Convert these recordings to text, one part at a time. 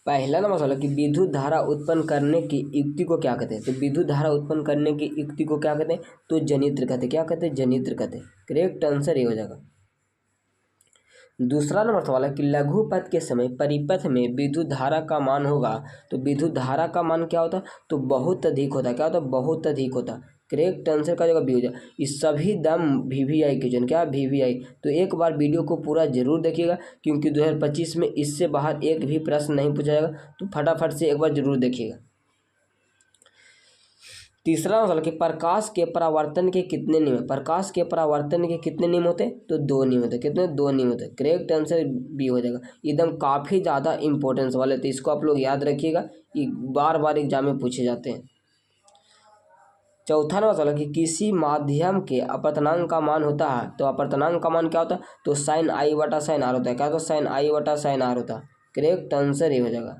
पहला नंबर सवाल है कि विद्युत धारा उत्पन्न करने की युक्ति को क्या कहते हैं। तो विद्युत धारा उत्पन्न करने की युक्ति को क्या कहते हैं, तो जनित्र कहते हैं। क्या कहते हैं, जनित्र कहते हैं। करेक्ट आंसर ये हो जाएगा। दूसरा नंबर सवाल है कि लघुपथ के समय परिपथ में विद्युत धारा का मान होगा। तो विद्युत धारा का मान क्या होता है, तो बहुत अधिक होता है। क्या होता है, बहुत अधिक होता। करेक्ट आंसर का जगह बी हो जाए। इस सभी दाम VVI के जन क्या VVI। तो एक बार वीडियो को पूरा जरूर देखिएगा, क्योंकि 2025 में इससे बाहर एक भी प्रश्न नहीं पूछा जाएगा। तो फटाफट से एक बार जरूर देखिएगा। तीसरा सवाल कि प्रकाश के परावर्तन के कितने नियम। प्रकाश के परावर्तन के कितने नियम होते हैं, तो 2 नियम होते हैं। कितने, 2 नियम होते हैं। करेक्ट आंसर बी हो जाएगा। एकदम काफ़ी ज़्यादा इंपॉर्टेंस वाले, तो इसको आप लोग याद रखिएगा, ये बार बार एग्जाम में पूछे जाते हैं। चौथा नंबर सवाल कि किसी माध्यम के अपवर्तनांक का मान होता है। तो अपवर्तनांक का मान क्या होता है, तो sin I बटा sin R होता है। क्या होता है, sin I बटा sin R होता है। करेक्ट आंसर ये हो जाएगा।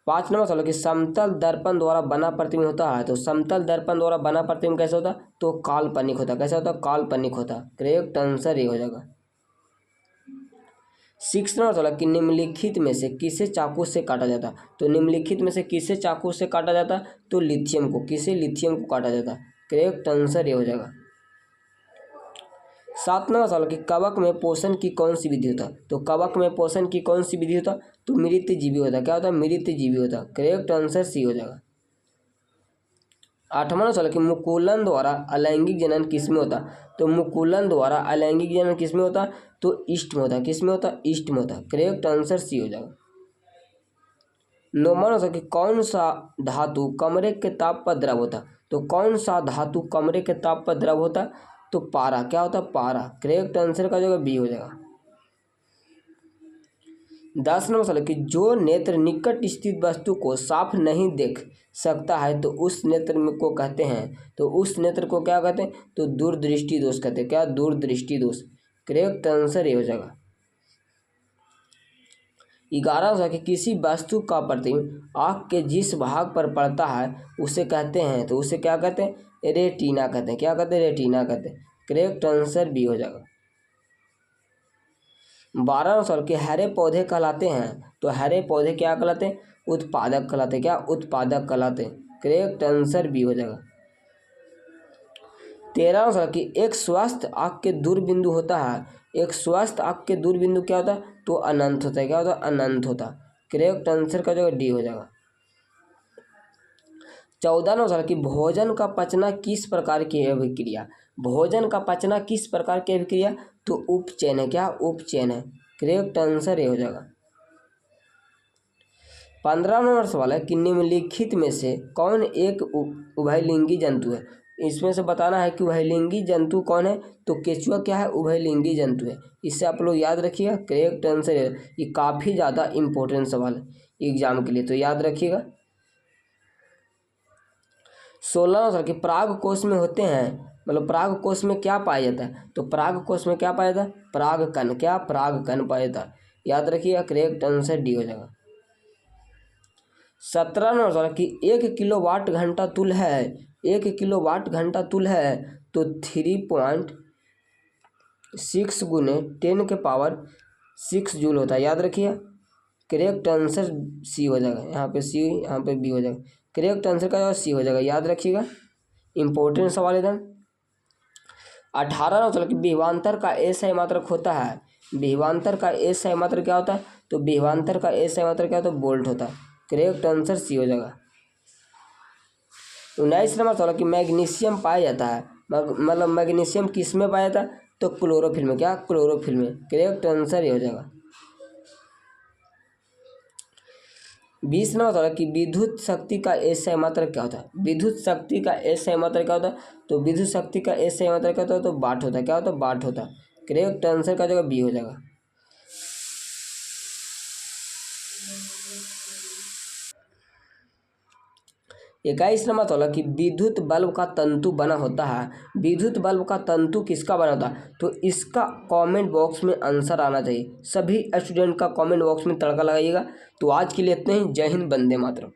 5 नंबर सवाल कि समतल दर्पण द्वारा बना प्रतिबिंब होता है। तो समतल दर्पण द्वारा बना प्रतिबिंब कैसे होता है, तो काल्पनिक होता है। कैसे होता है, काल्पनिक होता है। करेक्ट आंसर ये हो जाएगा। 6 नंबर सवाल कि निम्नलिखित में से किसे चाकू से काटा जाता है। तो निम्नलिखित में से किसे चाकू से काटा जाता है, तो लिथियम को। किसे, लिथियम को काटा जाता है। करेक्ट आंसर ये हो जाएगा। 7 नंबर सवाल कि कवक में पोषण की कौन सी विधि होता है। तो कवक में पोषण की कौन सी विधि होता है, तो मृतजीवी होता है। क्या होता है, मृतजीवी होता है। करेक्ट आंसर सी हो जाएगा। 8वां सवाल कि मुकुलन द्वारा अलैंगिक जनन किसमें होता है। तो मुकुलन द्वारा अलैंगिक जनन किसमें होता है, तो ईस्ट में होता है। किसमें होता है, ईस्ट में होता है। करेक्ट आंसर सी हो जाएगा। 9वां सवाल कि कौन सा धातु कमरे के ताप पर द्रव होता है। तो कौन सा धातु कमरे के ताप पर द्रव होता है, तो पारा। क्या होता है, पारा। करेक्ट आंसर का जगह बी हो जाएगा। 10 नंबर सवाल कि जो नेत्र निकट स्थित वस्तु को साफ नहीं देख सकता है, तो उस नेत्र में को कहते हैं। तो उस नेत्र को क्या कहते हैं, तो दूरदृष्टि दोष कहते हैं। क्या, दूरदृष्टि दोष। करेक्ट आंसर ये हो जाएगा। 11वां सवाल कि किसी वस्तु का प्रतिबिंब आँख के जिस भाग पर पड़ता है उसे कहते हैं। तो उसे क्या कहते हैं, रेटिना कहते हैं। क्या कहते हैं, रेटिना कहते हैं। करेक्ट आंसर बी हो जाएगा। 12वां सवाल कि हरे पौधे कहलाते हैं। तो हरे पौधे क्या कहलाते हैं, उत्पादक कहलाते हैं। क्या, उत्पादक कहलाते हैं। करेक्ट आंसर बी हो जाएगा। 13वां सवाल कि एक स्वस्थ आँख के दूरबिंदु होता है। एक स्वस्थ आँख के दूरबिंदु क्या होता है, तो अनंत होता है। क्या होता है, अनंत होता है। करेक्ट आंसर का जो डी हो जाएगा। 14वां सवाल कि भोजन का पचना किस प्रकार की अभिक्रिया। भोजन का पचना किस प्रकार की अभिक्रिया, तो उपचयन है। क्या, उपचयन है। करेक्ट आंसर ये हो जाएगा। 15वां नंबर सवाल है कि निम्नलिखित में से कौन एक उभयलिंगी जंतु है। इसमें से बताना है कि उभयलिंगी जंतु कौन है, तो केचुआ क्या है, उभयलिंगी जंतु है। इससे आप लोग याद रखिएगा। करेक्ट आंसर है। ये काफ़ी ज़्यादा इंपॉर्टेंट सवाल है एग्जाम के लिए, तो याद रखिएगा। 16वां सवाल कि पराग कोश में होते हैं, मतलब पराग कोश में क्या पाया जाता है। तो पराग कोश में क्या पाया जाता है, पराग कण। क्या, पराग कण पाया जाता है। याद रखिएगा। करेक्ट आंसर डी हो जाएगा। 17वां नंबर सवाल कि 1 किलोवाट घंटा तुल्य है। 1 किलोवाट घंटा तुल्य है, तो 3.6 गुने 10 के पावर 6 जूल होता है। याद रखिए। करेक्ट आंसर सी हो जाएगा। यहाँ पे सी, यहाँ पे बी हो जाएगा। करेक्ट आंसर का सी हो जाएगा। याद रखिएगा, इंपॉर्टेंट सवाल एकदम। 18वां सवाल कि विभवांतर का एसआई मात्रक होता है। विभवांतर का एसआई मात्रक क्या होता है, तो विभवांतर का एसआई मात्रक क्या होता है, वोल्ट होता है। करेक्ट आंसर सी हो जाएगा। 19 नंबर सवाल कि मैग्नीशियम पाया जाता है, मतलब मैग्नीशियम किस में पाया जाता है, तो क्लोरोफिल में। क्या, क्लोरोफिल में। करेक्ट आंसर ये हो जाएगा। 20 नंबर सवाल कि विद्युत शक्ति का एसआई मात्रक क्या होता है। विद्युत शक्ति का एसआई मात्रक क्या होता है, तो विद्युत शक्ति का एसआई मात्रक क्या होता है, तो वाट होता है। क्या होता है, वाट होता है। करेक्ट आंसर का जगह बी हो जाएगा। 21 नंबर सवाल कि विद्युत बल्ब का तंतु बना होता है। विद्युत बल्ब का तंतु किसका बना होता है, तो इसका कमेंट बॉक्स में आंसर आना चाहिए। सभी स्टूडेंट का कमेंट बॉक्स में तड़का लगाइएगा। तो आज के लिए इतने ही। जय हिंद, वंदे मातरम।